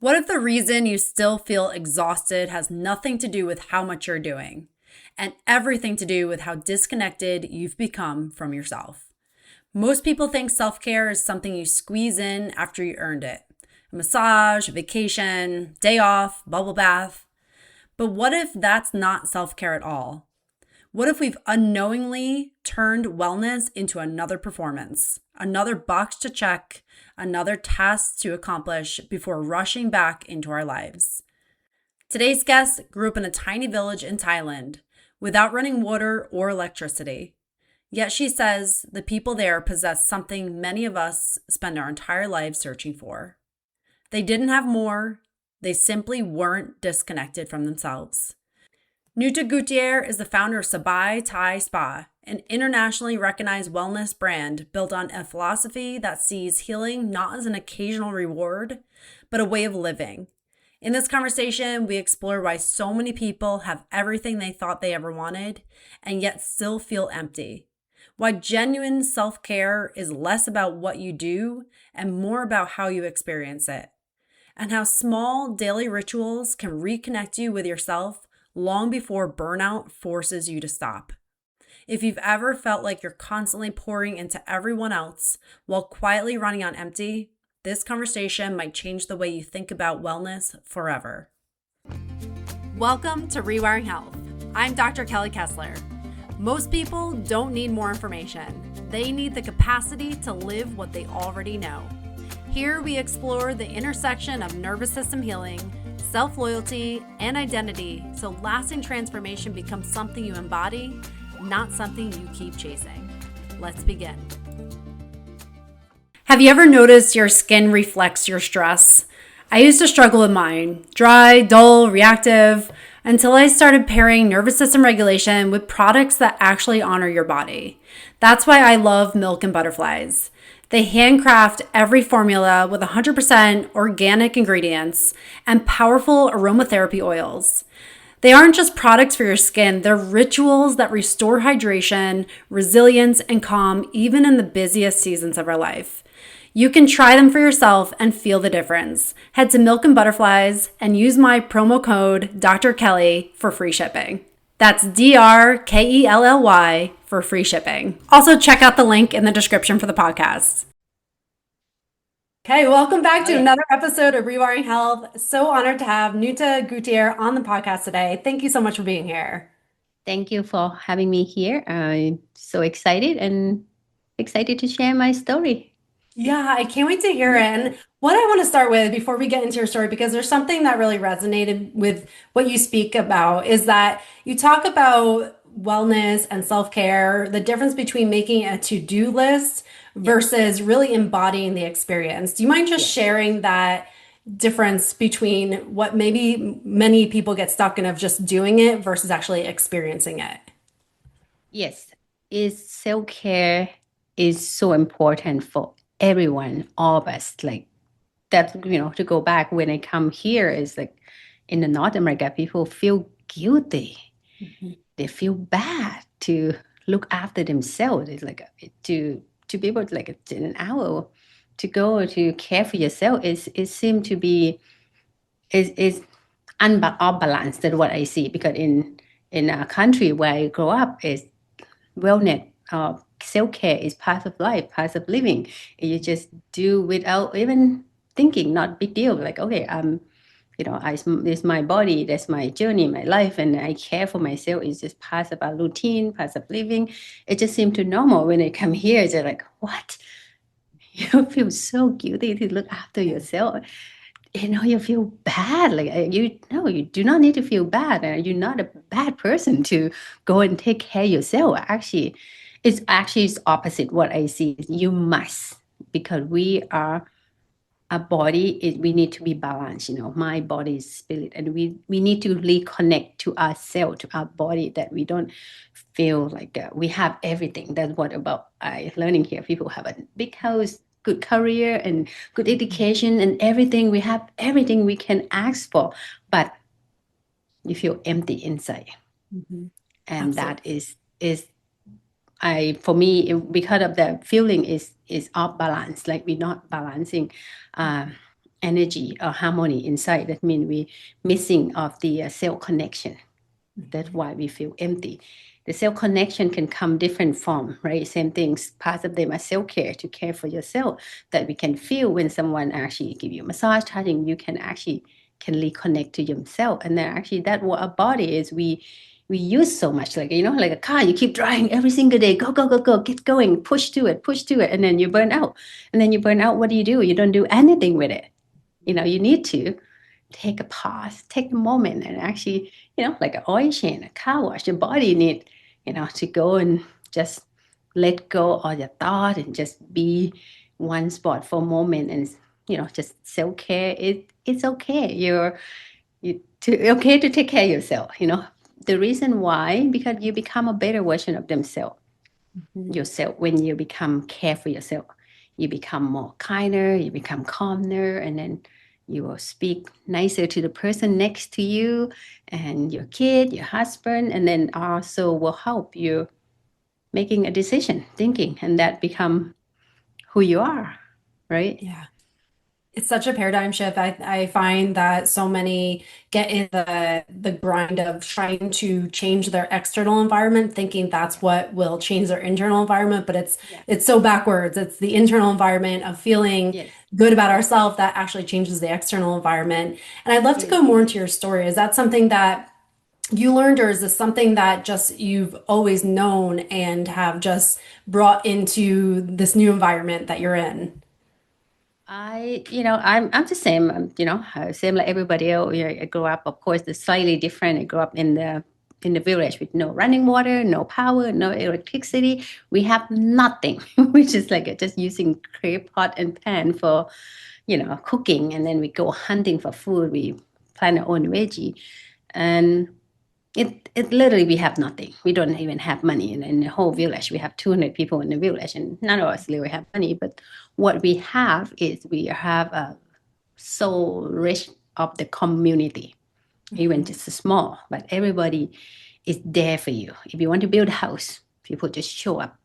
What if the reason you still feel exhausted has nothing to do with how much you're doing and everything to do with how disconnected you've become from yourself? Most people think self-care is something you squeeze in after you earned it. A massage, a vacation, day off, bubble bath. But what if that's not self-care at all? What if we've unknowingly turned wellness into another performance, another box to check, another task to accomplish before rushing back into our lives? Today's guest grew up in a tiny village in Thailand without running water or electricity. Yet she says the people there possess something many of us spend our entire lives searching for. They didn't have more, they simply weren't disconnected from themselves. Nuttha Goutier is the founder of Sabai Thai Spa, an internationally recognized wellness brand built on a philosophy that sees healing not as an occasional reward, but a way of living. In this conversation, we explore why so many people have everything they thought they ever wanted and yet still feel empty. Why genuine self-care is less about what you do and more about how you experience it. And how small daily rituals can reconnect you with yourself long before burnout forces you to stop. If you've ever felt like you're constantly pouring into everyone else while quietly running on empty, this conversation might change the way you think about wellness forever. Welcome to Rewiring Health. I'm Dr. Kelly Kessler. Most people don't need more information. They need the capacity to live what they already know. Here we explore the intersection of nervous system healing, self-loyalty, and identity so lasting transformation becomes something you embody, not something you keep chasing. Let's begin. Have you ever noticed your skin reflects your stress? I used to struggle with mine, dry, dull, reactive, until I started pairing nervous system regulation with products that actually honor your body. That's why I love Milk and Butterflies. They handcraft every formula with 100% organic ingredients and powerful aromatherapy oils. They aren't just products for your skin, they're rituals that restore hydration, resilience, and calm even in the busiest seasons of our life. You can try them for yourself and feel the difference. Head to Milk and Butterflies and use my promo code Dr. Kelly for free shipping. That's DRKELLY for free shipping. Also, check out the link in the description for the podcast. Okay, welcome back to another episode of Rewiring Health. So honored to have Nuttha Goutier on the podcast today. Thank you so much for being here. Thank you for having me here. I'm so excited to share my story. Yeah, I can't wait to hear it. And what I want to start with before we get into your story, because there's something that really resonated with what you speak about, is that you talk about wellness and self-care, the difference between making a to-do list versus really embodying the experience. Do you mind just sharing that difference between what maybe many people get stuck in of just doing it versus actually experiencing it? Yes, self-care is so important for everyone, all of us. Like that, to go back when I come here is like in the North America, people feel guilty. They feel bad to look after themselves. It's like to be able to like an hour to go to care for yourself it seems to be is unbalanced. That's what I see because in a country where I grow up is wellness, self-care is part of life, part of living. You just do without even thinking, not big deal. Like, okay, it's my body, that's my journey, my life, and I care for myself. It's just part of our routine, part of living. It just seems too normal. When I come here, it's like, what? You feel so guilty to look after yourself. You feel bad. Like you do not need to feel bad. You're not a bad person to go and take care of yourself. It's opposite what I see. You must, because we are a body. We need to be balanced. My body is spirit, and we need to reconnect to ourselves, to our body, that we don't feel like we have everything. That's what about I learning here. People have a big house, good career, and good education, and everything. We have everything we can ask for, but you feel empty inside, and that is for me because of the feeling is off balance. Like we're not balancing energy or harmony inside. That means we missing of the cell connection. That's why we feel empty. The cell connection can come different form, right? Same things. Parts of them are self care to care for yourself. That we can feel when someone actually give you massage, touching. You can actually can reconnect to yourself, and then actually that what our body is. We use so much, like like a car. You keep driving every single day. Go go go go. Get going. Push to it, and then you burn out. And then you burn out. What do? You don't do anything with it. You need to take a pause, take a moment, and actually, like an oil change, a car wash, your body need, to go and just let go of your thought and just be one spot for a moment, and just self care. It's okay. Okay to take care of yourself. The reason why, because you become a better version of themselves yourself. When you become care for yourself, you become more kinder, you become calmer, and then you will speak nicer to the person next to you and your kid, your husband, and then also will help you making a decision, thinking, and that become who you are, right? Yeah. It's such a paradigm shift. I find that so many get in the grind of trying to change their external environment, thinking that's what will change their internal environment, but it's Yeah. it's so backwards. It's the internal environment of feeling Yes. good about ourselves that actually changes the external environment. And I'd love to Yes. go more into your story. Is that something that you learned, or is this something that just you've always known and have just brought into this new environment that you're in? I'm the same, same like everybody else. I grew up, of course, it's slightly different. I grew up in the village with no running water, no power, no electricity. We have nothing, which is like just using clay pot and pan for, cooking, and then we go hunting for food. We plant our own veggie, and it literally we have nothing. We don't even have money in the whole village. We have 200 people in the village, and none of us really have money. But what we have is we have a so rich of the community, even just small, but everybody is there for you. If you want to build a house, people just show up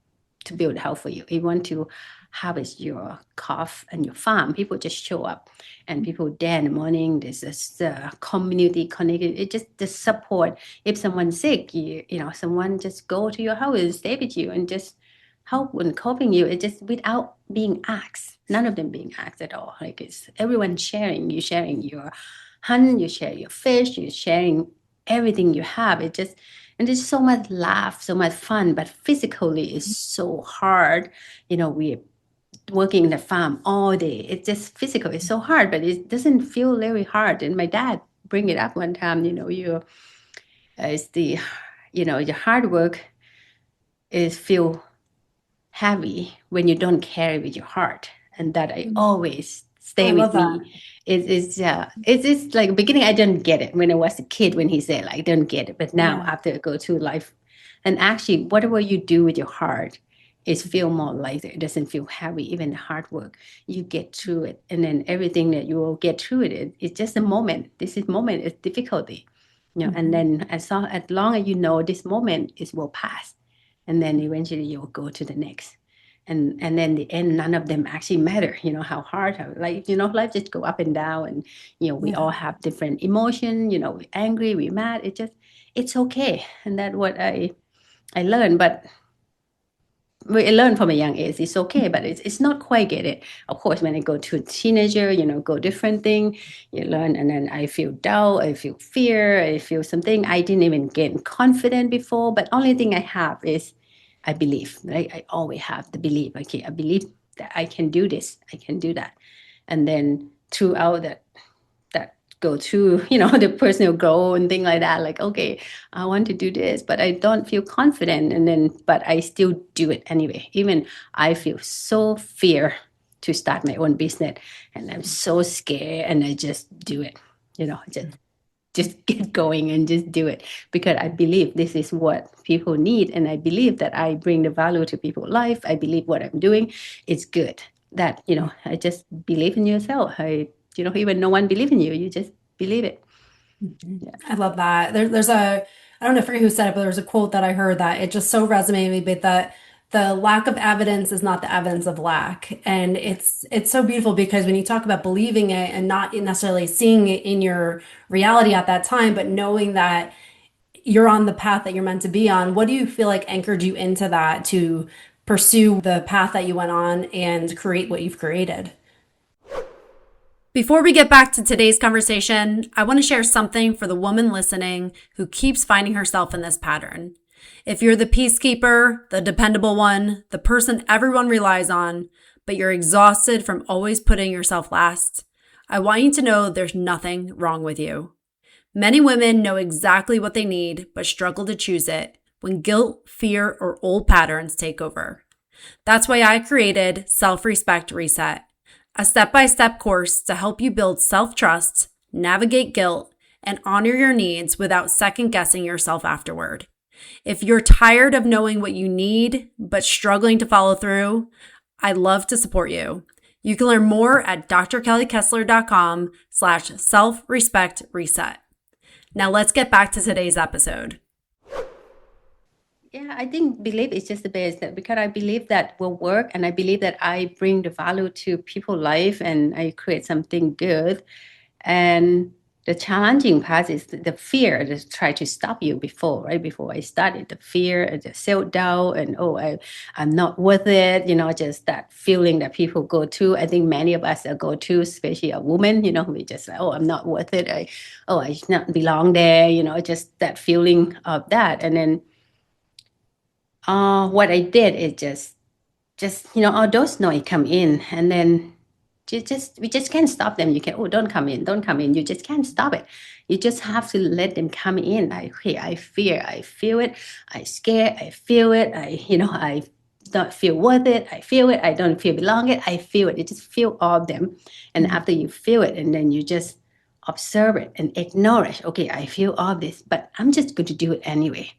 to build a house for you. If you want to harvest your crop and your farm, people just show up, and people there in the morning. There's this community connected. It just the support. If someone's sick, someone just go to your house and stay with you and just help and coping you. It just without being asked. None of them being asked at all. Like it's everyone sharing. You sharing your hunt. You share your fish. You sharing everything you have. It just and there's so much laugh, so much fun, but physically it's so hard. We're working in the farm all day. It's just physical. It's so hard, but it doesn't feel very hard. And my dad bring it up one time. It's the, your hard work is feel heavy when you don't carry with your heart, and that I always Oh, I stay love with that. me. It's like beginning I didn't get it when I was a kid when he said like, I don't get it, but now Yeah. after I go through life, and actually whatever you do with your heart is feel more lighter. It doesn't feel heavy. Even the hard work, you get through it, and then everything that you will get through it's just a moment. This is moment is difficulty, and Mhm. then as long as this moment is will pass, and then eventually you'll go to the next, and then the end, none of them actually matter. How hard, like life just go up and down, and we Yeah. all have different emotion. We're angry, we're mad. It's okay, and that's what I learned. But we learn from a young age it's okay, but it's not quite get it. Of course, when I go to a teenager, go different thing, you learn, and then I feel doubt, I feel fear, I feel something I didn't even get confident before. But only thing I have is I believe, right? I always have the belief. Okay, I believe that I can do this, I can do that. And then throughout that go through the personal goal and thing like that, like, okay, I want to do this, but I don't feel confident, and then but I still do it anyway. Even I feel so fear to start my own business, and I'm so scared, and I just do it, just get going and just do it, because I believe this is what people need, and I believe that I bring the value to people's life. I believe what I'm doing is good. That I just believe in yourself. Even no one believe in you, you just believe it. Mhm. Yeah. I love that. I don't know, forget who said it, but there was a quote that I heard that it just so resonated with me, but that The lack of evidence is not the evidence of lack. And Yeah. it's so beautiful because when you talk about believing it and not necessarily seeing it in your reality at that time, but knowing that you're on the path that you're meant to be on, what do you feel like anchored you into that to pursue the path that you went on and create what you've created? Before we get back to today's conversation, I want to share something for the woman listening who keeps finding herself in this pattern. If you're the peacekeeper, the dependable one, the person everyone relies on, but you're exhausted from always putting yourself last, I want you to know there's nothing wrong with you. Many women know exactly what they need, but struggle to choose it when guilt, fear, or old patterns take over. That's why I created Self-Respect Reset, a step-by-step course to help you build self-trust, navigate guilt, and honor your needs without second-guessing yourself afterward. If you're tired of knowing what you need, but struggling to follow through, I'd love to support you. You can learn more at drkellykessler.com/self-respect-reset. Now let's get back to today's episode. Yeah, I think belief is just the base that because I believe that will work and I believe that I bring the value to people's life and I create something good. And the challenging part is the fear that try to stop you before, right? Before I started, the fear and the self-doubt and I'm not worth it, just that feeling that people go to. I think many of us are go to, especially a woman, we just like, I'm not worth it. I should not belong there, just that feeling of that. And then what I did is just all those noise come in, and then we just can't stop them. You can don't come in, don't come in. You just can't stop it. You just have to let them come in. I fear, I feel it. I scare, I feel it. I don't feel worth it. I feel it. I don't feel belong it. I feel it. You just feel all of them, and after you feel it, and then you just observe it and acknowledge. Okay, I feel all this, but I'm just going to do it anyway.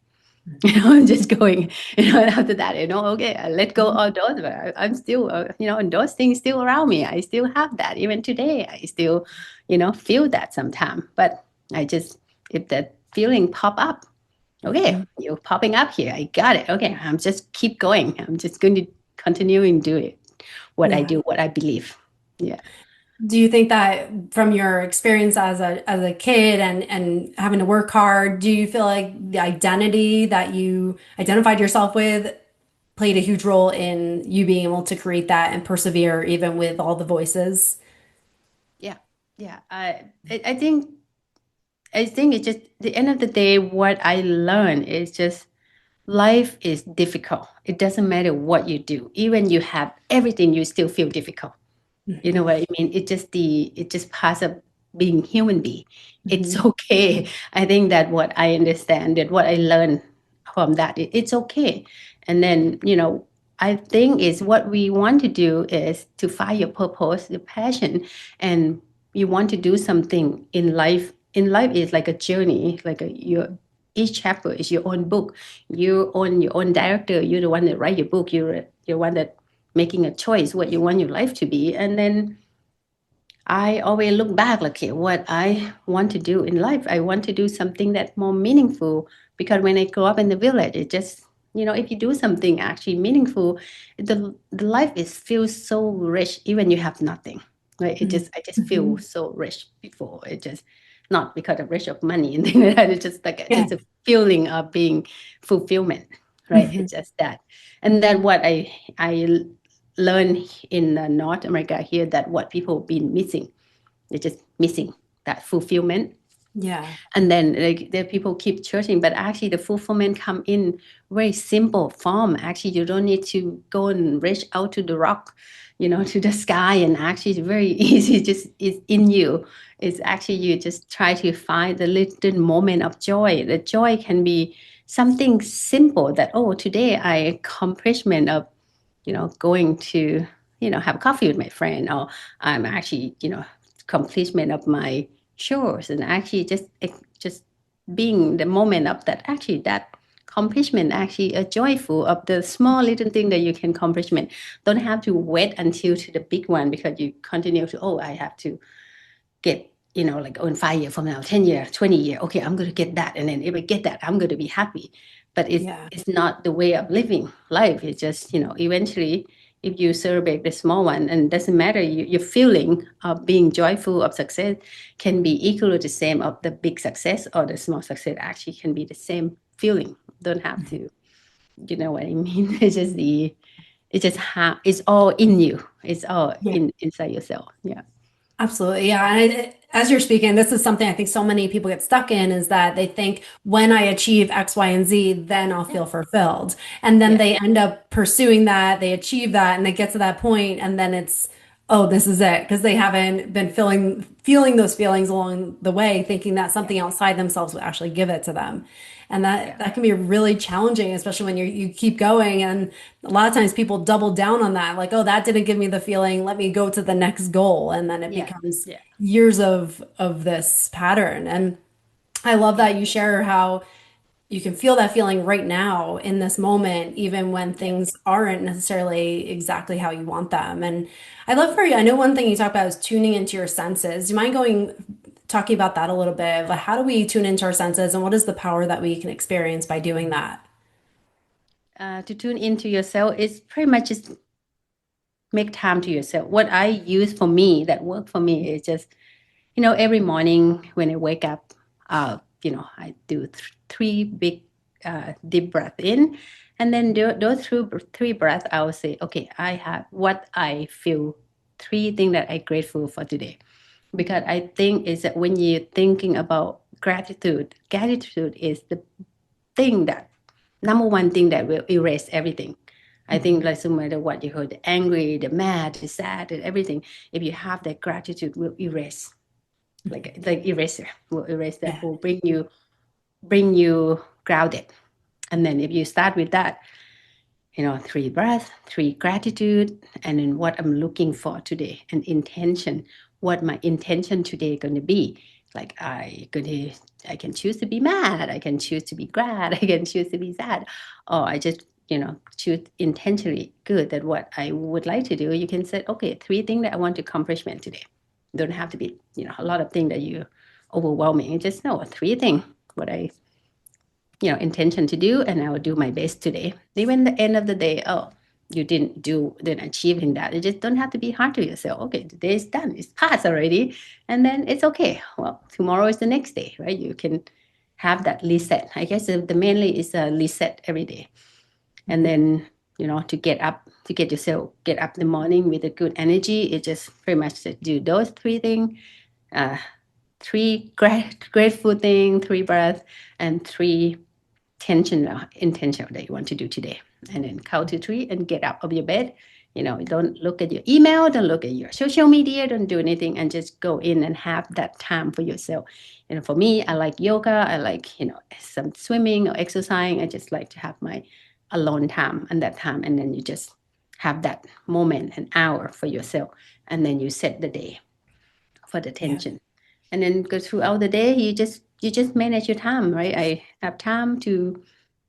I'm just going, and after that, okay, I let go of those, but I'm still, and those things still around me. I still have that even today. I still, feel that sometimes, but I just, if that feeling pop up, okay, you're popping up here. I got it. Okay, I'm just keep going. I'm just going to continue and do it. What I Yeah. do, what I believe. Yeah. Do you think that from your experience as a kid and having to work hard, do you feel like the identity that you identified yourself with played a huge role in you being able to create that and persevere even with all the voices? Yeah. Yeah. I think it's just the end of the day, what I learned is just life is difficult. It doesn't matter what you do. Even you have everything, you still feel difficult. You know Mhm. what I mean? It just part of being human being. It's Mhm. okay. I think that what I understand, that what I learned from that, it's okay. And then, I think is what we want to do is to find your purpose, your passion, and you want to do something in life. In life is like a journey, like each chapter is your own book. You own your own director. You're the one that write your book. You're one that making a choice what you want your life to be. And then I always look back like, okay, what I want to do in life. I want to do something that's more meaningful, because when I grow up in the village, it just, if you do something actually meaningful, the life is feels so rich even you have nothing. Right? I just feel Mhm. so rich before. It just not because of rich of money and things like that. It's just like Yeah. just a feeling of being fulfillment. Right? Mhm. It's just that. And then what I learn in North America here, that what people been missing, they're just missing that fulfillment. Yeah. And then like the people keep searching, but actually the fulfillment come in very simple form. Actually, you don't need to go and reach out to the rock, to the sky, and actually it's very easy. Just it's in you. It's actually you just try to find the little moment of joy. The joy can be something simple that, today I accomplishment of going to, have coffee with my friend, or I'm actually, accomplishment of my chores, and actually just being the moment of that, actually that accomplishment, actually a joyful of the small little thing that you can accomplishment. Don't have to wait until to the big one, because you continue to, I have to get, like in 5 years from now, 10 years, 20 years, okay, I'm going to get that. And then if I get that, I'm going to be happy. but Yeah. it's not the way of living life. It's just, eventually, if you celebrate the small one, and it doesn't matter, your feeling of being joyful of success can be equal to the same of the big success or the small success. Actually can be the same feeling. Don't have to, you know what I mean? It's just how it's all in you. It's all Yeah. inside yourself. Yeah. Absolutely. Yeah. And as you're speaking, this is something I think so many people get stuck in is that they think when I achieve X, Y, and Z, then I'll Yeah. feel fulfilled. And then Yeah. they end up pursuing that, they achieve that, and they get to that point, and then it's, oh, this is it. Because they haven't been feeling those feelings along the way, thinking that Yeah. something outside themselves would actually give it to them. And that Yeah. that can be really challenging, especially when you keep going. And a lot of times people double down on that, like, oh, that didn't give me the feeling. Let me go to the next goal. And then it Yeah. becomes Yeah. years of this pattern. And I love Yeah. that you share how you can feel that feeling right now in this moment, even when Yeah. things aren't necessarily exactly how you want them. And I love for you, I know one thing you talk about is tuning into your senses. Do you mind talking about that a little bit? Like, how do we tune into our senses and what is the power that we can experience by doing that? To tune into yourself is pretty much just make time to yourself. What I use for me that work for me is just, every morning when I wake up, I do three big deep breath in, and then those three breaths, I will say, okay, I have what I feel, three things that I'm grateful for today. Because I think is that when you're thinking about gratitude is the thing that number one thing that will erase everything. I think like no matter what you heard, the angry, the mad, the sad, and everything, if you have that gratitude will erase. Like eraser will erase that, Yeah. will bring you grounded. And then if you start with that, three breath, three gratitude, and then what I'm looking for today, and intention, what my intention today going to be. Like I can choose to be mad, I can choose to be glad, I can choose to be sad, or I just choose intentionally good that what I would like to do. You can say, okay, three things that I want to accomplishment today. Don't have to be a lot of things that you overwhelming. You just know three things what I intention to do, and I will do my best today. Even the end of the day, oh, you didn't achieving that. You just don't have to be hard to yourself. Okay, today is done. It's past already, and then it's okay. Well, tomorrow is the next day, right? You can have that reset. I guess the mainly is a reset every day, and then to get yourself get up in the morning with a good energy. It just pretty much to do those three things. Uh, three grateful thing, three breaths, and three intentional that you want to do today, and then count to three and get out of your bed. Don't look at your email, don't look at your social media, don't do anything, and just go in and have that time for yourself. For me, I like yoga, I like some swimming or exercising. I just like to have my alone time and that time, and then you just have that moment, an hour for yourself, and then you set the day for the Yeah. tension, and then go throughout the day. You just manage your time, right? I have time to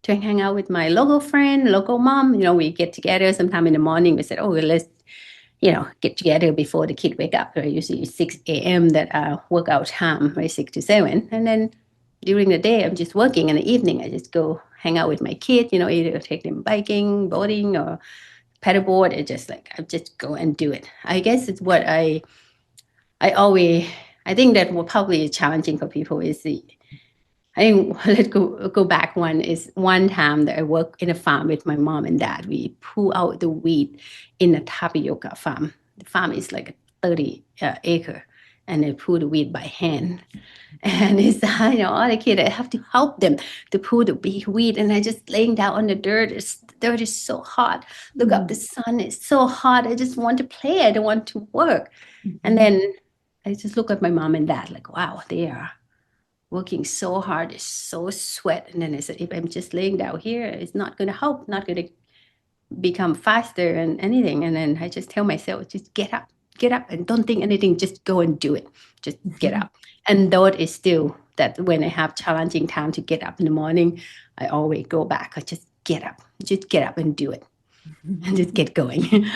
hang out with my local friend, local mom. We get together sometime in the morning. We said, oh, let's get together before the kid wake up, right? Usually 6 a.m. that workout time, right? 6 to 7. And then during the day I'm just working. In the evening I just go hang out with my kid, either take them biking, boating, or paddleboard. It's just like I just go and do it. I guess it's what I always, I think that what probably is challenging for people is I think let's go back one time that I worked in a farm with my mom and dad. We pull out the weed in a tapioca farm. The farm is like a 30 acre, and they pull the weed by hand. And it's all the kids, I have to help them to pull the big weed, and I just laying down on the dirt. The dirt is so hot. Look up, the Mhm. sun is so hot. I just want to play. I don't want to work. And Mhm. then I just look at my mom and dad like, wow, they are working so hard. It's so sweat. And then I said, if I'm just laying down here, it's not going to help, not going to become faster and anything. And then I just tell myself, just get up and don't think anything. Just go and do it. Just get Mhm. up. And though it is still that when I have challenging time to get up in the morning, I always go back. I just get up and do it and just get going.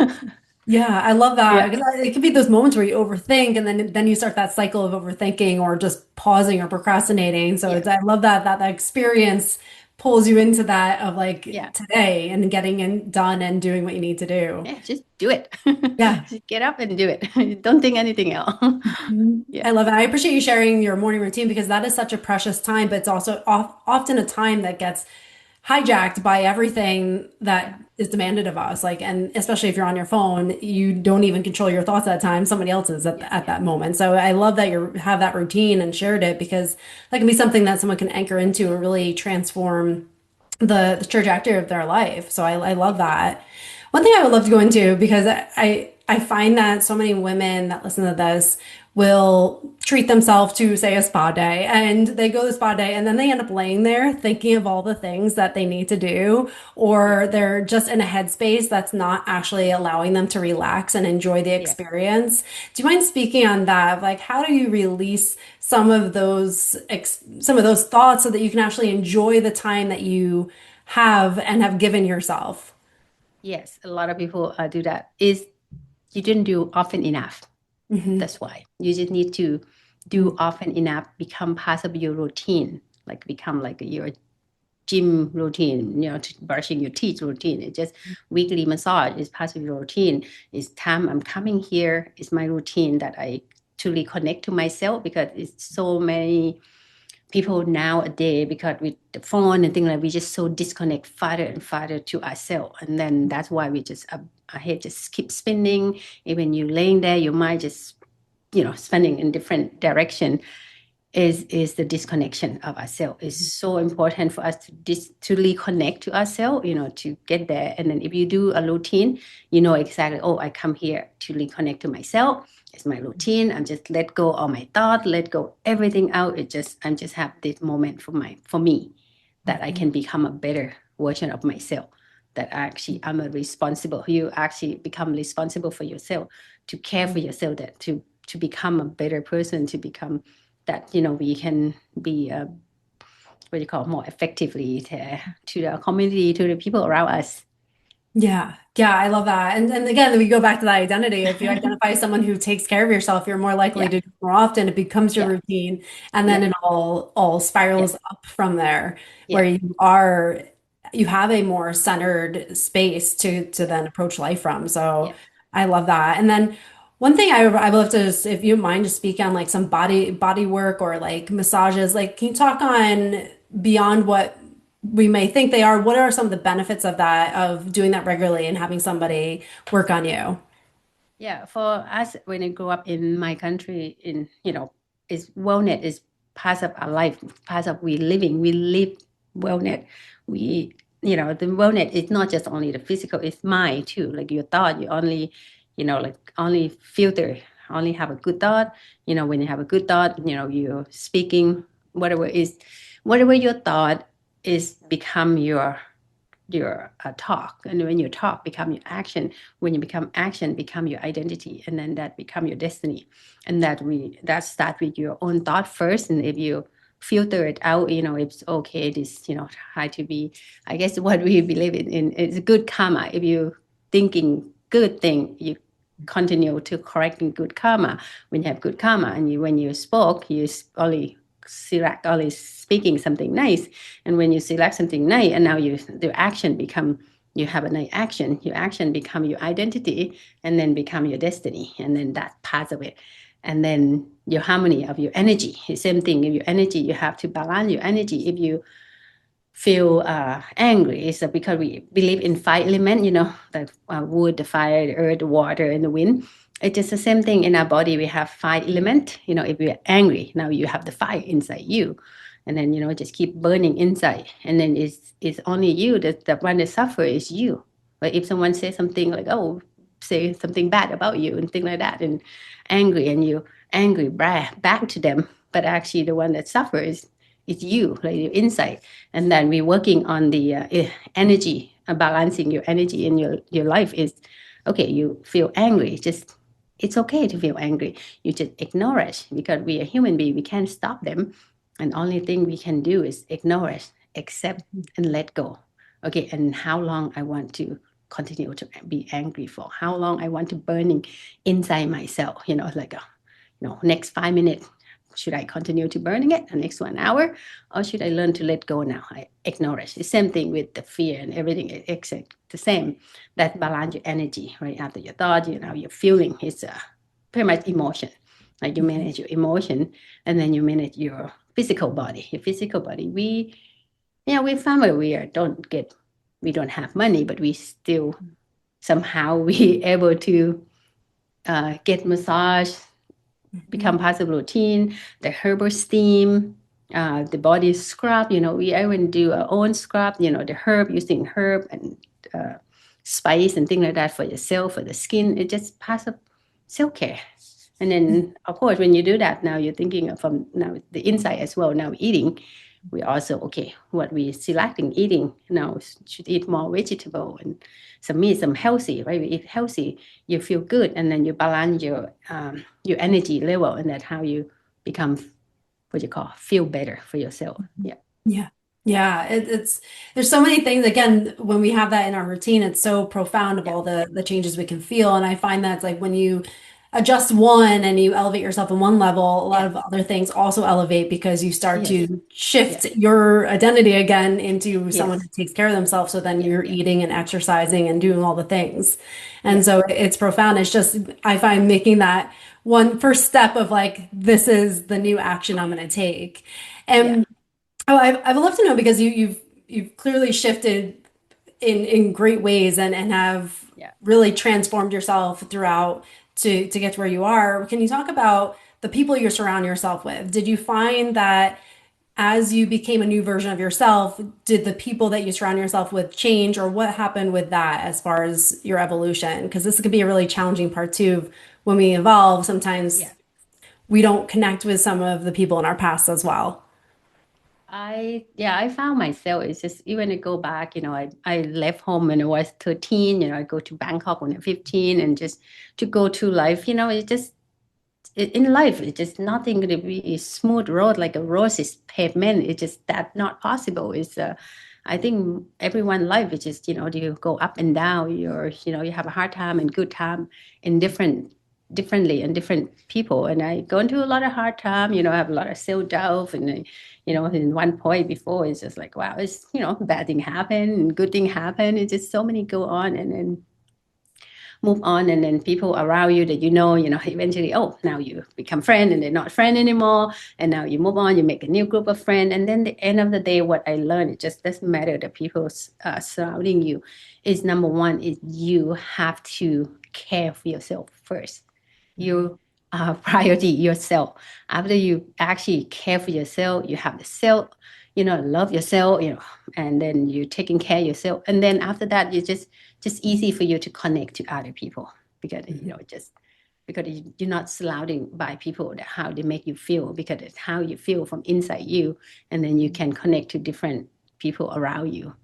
Yeah, I love that Yeah. because it could be those moments where you overthink and then you start that cycle of overthinking or just pausing or procrastinating. So Yeah. I love that experience pulls you into that of like Yeah. today and getting it done and doing what you need to do. Yeah, just do it. Yeah. Just get up and do it. Don't think anything else. Mhm. Yeah. I love it. I appreciate you sharing your morning routine because that is such a precious time, but it's also often a time that gets hijacked by everything that Yeah. is demanded of us. Like, and especially if you're on your phone, you don't even control your thoughts at that time. Somebody else is Yeah. at that moment. So I love that you have that routine and shared it because that can be something that someone can anchor into and really transform the trajectory of their life. So I love that. One thing I would love to go into because I find that so many women that listen to this will treat themselves to say a spa day and they go to the spa day and then they end up laying there thinking of all the things that they need to do Yeah. or they're just in a headspace that's not actually allowing them to relax and enjoy the Yeah. experience. Do you mind speaking on that? Like how do you release some of those thoughts so that you can actually enjoy the time that you have and have given yourself? Yes, a lot of people do that. Is you didn't do often enough. Hmm. That's why you just need to do often enough, become part of your routine, like become like your gym routine, brushing your teeth routine. It's just weekly massage is part of your routine. It's time I'm coming here. It's my routine that I truly connect to myself because it's so many people nowadays because with the phone and things like we just so disconnect farther and farther to ourselves, and then that's why we just our head just keep spinning. Even you laying there, your mind just spinning in different direction. Is the disconnection of ourselves is so important for us to reconnect to ourselves, to get there. And then if you do a routine, you know exactly, oh, I come here to reconnect to myself. It's my routine. I'm just let go all my thought, let go everything out. I'm just have this moment for me that I can become a better version of myself. That actually I'm a responsible. You actually become responsible for yourself, to care for yourself, that to become a better person, to become that we can be what do you call more effectively to the community, to the people around us. Yeah. Yeah, I love that. And again, we go back to that identity. If you identify as someone who takes care of yourself, you're more likely Yeah, to do it more often. It becomes your yeah, routine, and then yeah, it all yeah, spirals up from there, where yeah, you have a more centered space to then approach life from. So yeah, I love that. And then one thing I would love to just, if you mind, just speak on like some body work or like massages. Like, can you talk on beyond what we may think they are? What are some of the benefits of that, of doing that regularly and having somebody work on you? yeah. For us, when I grew up in my country, is wellness is part of our life, part of we living. We live wellness. We, the wellness is not just only the physical; it's mind too. Like your thought, you only, like only filter, only have a good thought. When you have a good thought, you're speaking whatever is, whatever your thought is, become your talk, and when your talk become your action, when you become action become your identity, and then that become your destiny. And that start with your own thought first, and if you filter it out, it's okay, this try to be, I guess what we believe in is good karma. If you thinking good thing, you continue to correcting good karma. When you have good karma, and when you spoke, you only select only speaking something nice. And when you select something nice, and now the action become, you have a nice action, your action become your identity, and then become your destiny, and then that part of it. And then your harmony of your energy, the same thing. If your energy, you have to balance your energy. If you feel angry, it's because we believe in five element, the wood, the fire, the earth, the water, and the wind. It's just the same thing in our body. We have five element. If you're angry, now you have the fire inside you, and then just keep burning inside, and then it's only you that the one that suffer is you. But if someone says something like, oh, say something bad about you and things like that, and angry, and you angry back to them, but actually the one that suffers is you, like your inside. And then we're working on the energy, balancing your energy in your life. Is okay, you feel angry, just it's okay to feel angry. You just ignore it, because we are human being, we can't stop them, and only thing we can do is ignore it, accept, and let go. Okay, and how long I want to continue to be angry for, how long I want to burning inside myself, like next 5 minutes, should I continue to burning it the next 1 hour, or should I learn to let go now? I acknowledge. The same thing with the fear and everything. It's the same. That balance your energy, right? After your thought, your feeling is pretty much emotion. Like you manage your emotion, and then you manage your physical body. Your physical body, we family, we don't have money, but we still somehow we able to get massage, become part of routine, the herbal steam, the body scrub. We even do our own scrub. The herb, using herb and spice and things like that for yourself, for the skin. It's just part of self care. And then, of course, when you do that, now you're thinking from now the inside as well. Now eating, we also what we selecting eating now should eat more vegetable and some meat, some healthy, right? We eat healthy, you feel good, and then you balance your energy level, and that's how you become what you call feel better for yourself. Yeah. Yeah. Yeah. It's there's so many things. Again, when we have that in our routine, it's so profound of all the changes we can feel. And I find that it's like when you adjust one and you elevate yourself in one level, a lot of other things also elevate because you start to shift your identity again into someone who takes care of themselves. So then you're eating and exercising and doing all the things. And so it's profound. It's just, I find making that one first step of like, this is the new action I'm going to take. And oh, I've love to know because you've clearly shifted in great ways and have really transformed yourself throughout to get to where you are. Can you talk about the people you surround yourself with? Did you find that as you became a new version of yourself, did the people that you surround yourself with change, or what happened with that as far as your evolution? Because this could be a really challenging part too. When we evolve, sometimes we don't connect with some of the people in our past as well. I found myself, it's just even to go back, I left home when I was 13, I go to Bangkok when I'm 15, and just to go to life, it just in life, it's just nothing going to be a smooth road like a roses pavement. It's just that not possible. I think everyone life is just, you go up and down. You have a hard time and good time in differently and different people. And I go into a lot of hard time, I have a lot of self-doubt, and in one point before, it's just like, wow, it's, bad thing happen and good thing happen. It's just so many go on, and then move on, and then people around you that eventually, oh, now you become friend, and they're not friend anymore, and now you move on, you make a new group of friends, and then the end of the day, what I learned, it just doesn't matter the people surrounding you. Is number one is you have to care for yourself first. You priority yourself. After you actually care for yourself, you have the self, love yourself, and then you're taking care of yourself, and then after that, you just easy for you to connect to other people, because just because you're not surrounded by people that how they make you feel, because it's how you feel from inside you, and then you can connect to different people around you.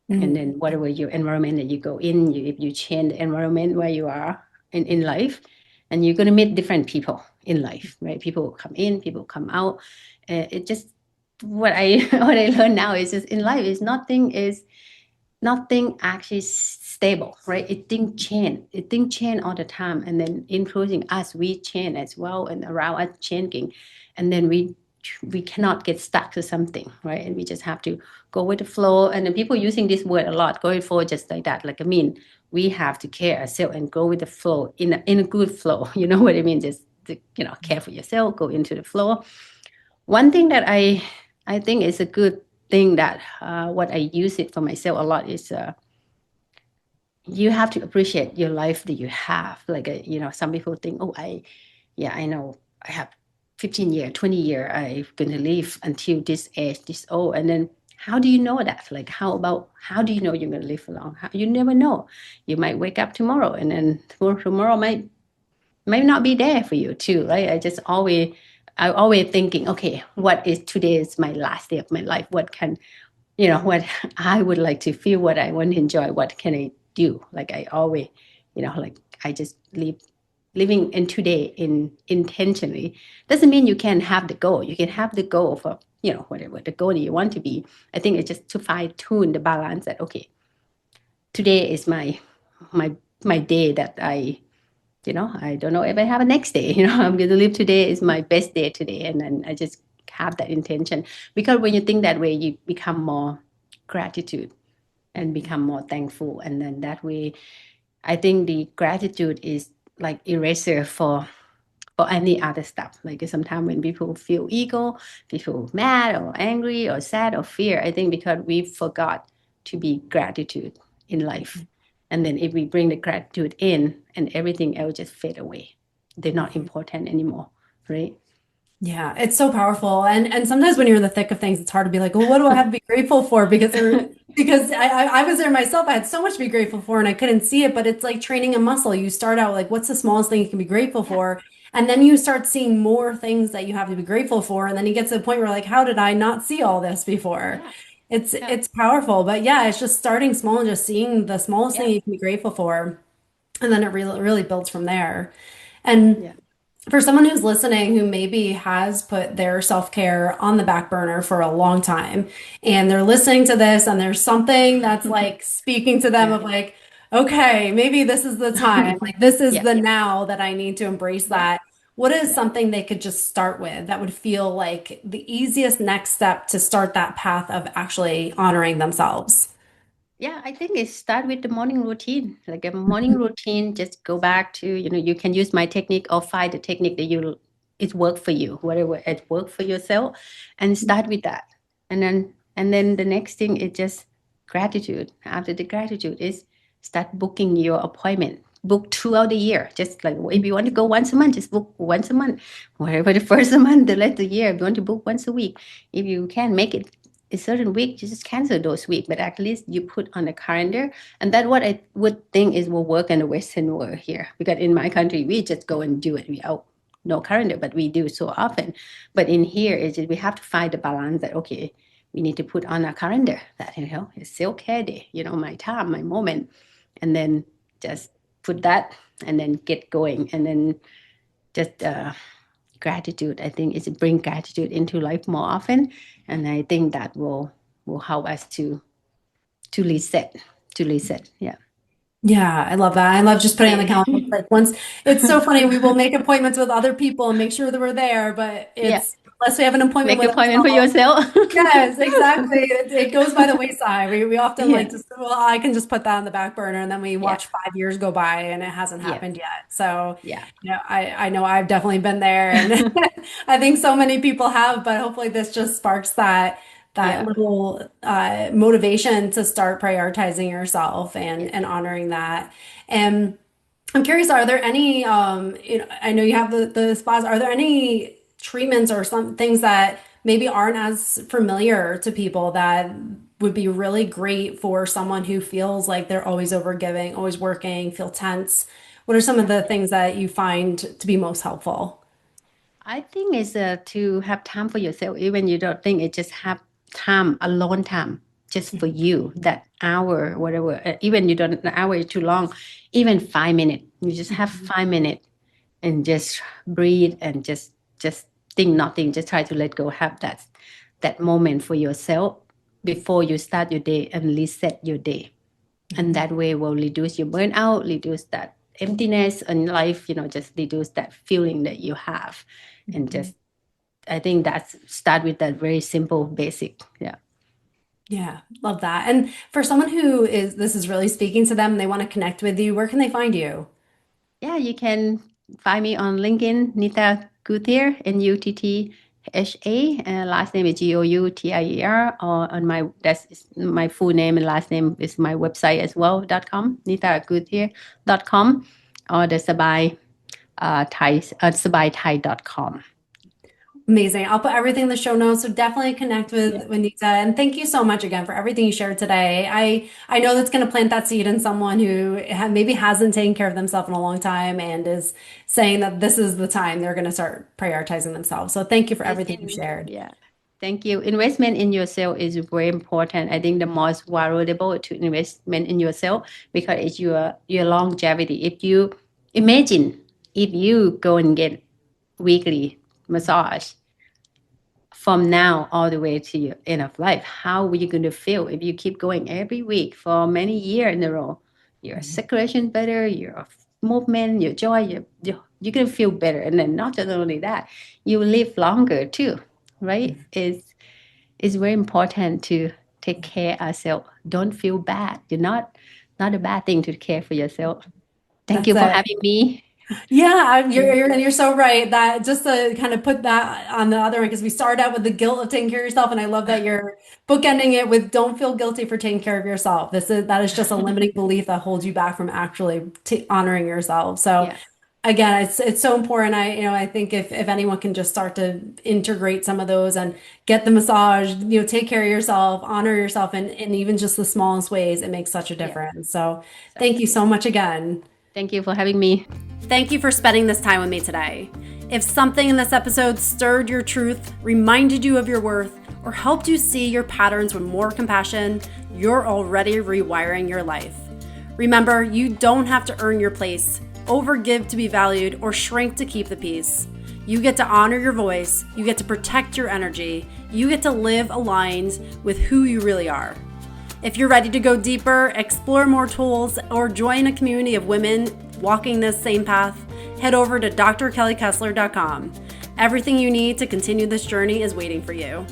And then whatever your environment that you go in, if you change the environment where you are in life, and you're going to meet different people in life, right? People come in, people come out. It just what I what I learned now is just in life is nothing actually stable, right? It things change all the time, and then including us, we change as well, and around us changing, and then we cannot get stuck to something, right? And we just have to go with the flow. And then people using this word a lot, going forward just like that. Like, we have to care ourselves and go with the flow in a good flow. You know what I mean? Just to, care for yourself, go into the flow. One thing that I think is a good thing that what I use it for myself a lot is you have to appreciate your life that you have. Like, some people think, oh, I know I have 15 year, 20 year, I'm going to live until this age, this old. And then how do you know that? Like, how do you know you're going to live long? You never know. You might wake up tomorrow, and then tomorrow might not be there for you too, right? I always thinking, okay, what is today is my last day of my life? What can, what I would like to feel, what I want to enjoy, what can I do? Like I always, like I just living in today intentionally. Doesn't mean you can have the goal. You can have the goal for, whatever the goal that you want to be. I think it's just to fine tune the balance that, okay, today is my day that I I don't know if I have a next day. I'm going to live today is my best day today. And then I just have that intention. Because when you think that way, you become more gratitude and become more thankful. And then that way, I think the gratitude is like eraser for any other stuff. Like sometimes when people feel ego, people mad or angry or sad or fear, I think because we forgot to be gratitude in life. And then if we bring the gratitude in and everything else just fade away, they're not important anymore, right? Yeah, it's so powerful. And sometimes when you're in the thick of things, it's hard to be like, well, what do I have to be grateful for? Because I was there myself. I had so much to be grateful for and I couldn't see it, but it's like training a muscle. You start out like, what's the smallest thing you can be grateful Yeah, for? And then you start seeing more things that you have to be grateful for. And then you get to the point where like, how did I not see all this before? yeah, It's yeah, it's powerful. But yeah, it's just starting small and just seeing the smallest thing yeah, you can be grateful for. And then it really builds from there. And yeah. for someone who's listening who maybe has put their self-care on the back burner for a long time and they're listening to this and there's something that's like speaking to them Yeah. of like, okay, maybe this is the time, like this is Yeah, the now that I need to embrace yeah, that. What is yeah. something they could just start with that would feel like the easiest next step to start that path of actually honoring themselves? Yeah, I think it start with the morning routine. Like a morning routine, just go back to, you can use my technique or find the technique that it work for you, whatever it work for yourself, and start with that. And then the next thing is just gratitude. After the gratitude is start booking your appointment. Book throughout the year. Just like if you want to go once a month, just book once a month. Whatever the first a month, the rest of the year, if you want to book once a week. If you can make it a certain week, you just cancel those weeks, but at least you put on a calendar. And that's what I would think is will work in the Western world here. Because in my country, we just go and do it without no calendar, but we do so often. But in here, it's just, we have to find the balance that, okay, we need to put on a calendar that, it's self-care day, my time, my moment. And then just put that and then get going. And then just gratitude. I think it's bring gratitude into life more often, and I think that will help us to reset, to reset. Yeah, Yeah, I love that. I love just putting on the yeah, calendar. Like once it's so funny, we will make appointments with other people and make sure that we're there, but yeah. it's unless we have an appointment Make with appointment for ourselves. yourself. Yes, exactly. It goes by the wayside. We often like Yeah, to, well, I can just put that on the back burner and then we yeah, watch 5 years go by and it hasn't yeah, happened yet. So, yeah, I know I've definitely been there and I think so many people have, but hopefully this just sparks that yeah, little motivation to start prioritizing yourself yes. and honoring that. And I'm curious, are there any, I know you have the spas, are there any treatments or some things that maybe aren't as familiar to people that would be really great for someone who feels like they're always overgiving, always working, feel tense? What are some of Yeah. the things that you find to be most helpful? I think it's to have time for yourself. Even you don't think it, just have time, alone time, just for you. That hour, whatever. Even you don't, the hour is too long. Even 5 minutes. You just have 5 minutes and just breathe and just think nothing. Just try to let go. Have that moment for yourself before you start your day and reset your day. And that way will reduce your burnout, reduce that emptiness in life. Just reduce that feeling that you have, and just I think that's start with that very simple basic. Yeah. Yeah, love that. And for someone who is, this is really speaking to them, they want to connect with you, where can they find you? Yeah, you can find me on LinkedIn, Nuttha Goutier, NutthA, and last name is Goutier, or on that's my full name and last name is my website as well, .com, nutthagoutier.com, or the Sabai Thai, SabaiThai.com. Amazing. I'll put everything in the show notes. So definitely connect Yeah. with Nita. And thank you so much again for everything you shared today. I know that's going to plant that seed in someone who maybe hasn't taken care of themselves in a long time and is saying that this is the time they're going to start prioritizing themselves. So thank you for Yes, everything you and shared. yeah, thank you. Investment in yourself is very important. I think the most valuable to investment in yourself because it's your longevity. If you imagine if you go and get weekly massage from now all the way to your end of life, how are you going to feel if you keep going every week for many years in a row? Your circulation better, your movement, your joy, you're going to feel better. And then not just only that, you live longer too, right? It's very important to take care of ourselves. Don't feel bad. You're not a bad thing to care for yourself. Thank you That's for it. having me. Yeah, you're so right. That just to kind of put that on the other one, because we started out with the guilt of taking care of yourself, and I love that you're bookending it with don't feel guilty for taking care of yourself. That is just a limiting belief that holds you back from actually t honoring yourself. So Yeah. again, it's so important. I think if anyone can just start to integrate some of those and get the massage, take care of yourself, honor yourself in even just the smallest ways, it makes such a Yeah. difference. So thank you Exactly. so much again. Thank you for having me. Thank you for spending this time with me today. If something in this episode stirred your truth, reminded you of your worth, or helped you see your patterns with more compassion, you're already rewiring your life. Remember, you don't have to earn your place, overgive to be valued, or shrink to keep the peace. You get to honor your voice, you get to protect your energy, you get to live aligned with who you really are. If you're ready to go deeper, explore more tools, or join a community of women walking this same path, head over to drkellykessler.com. Everything you need to continue this journey is waiting for you.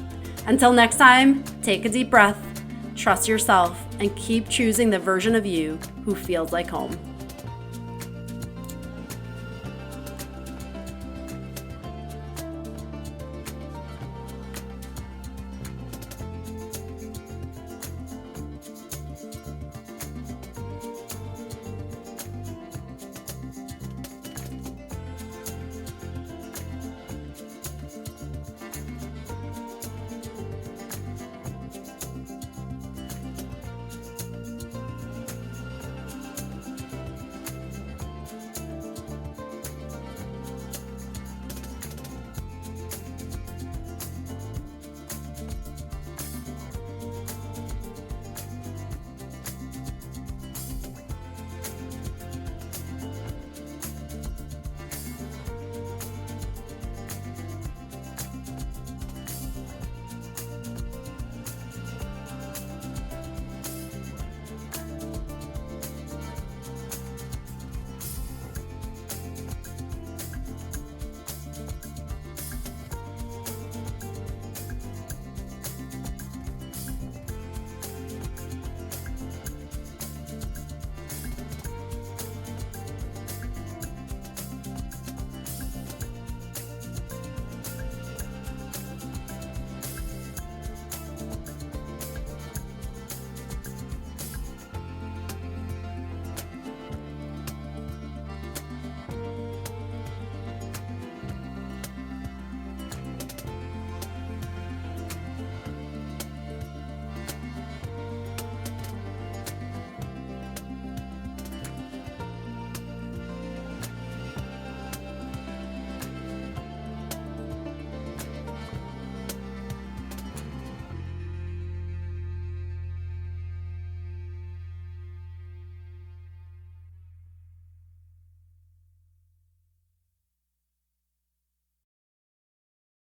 Until next time, take a deep breath, trust yourself, and keep choosing the version of you who feels like home.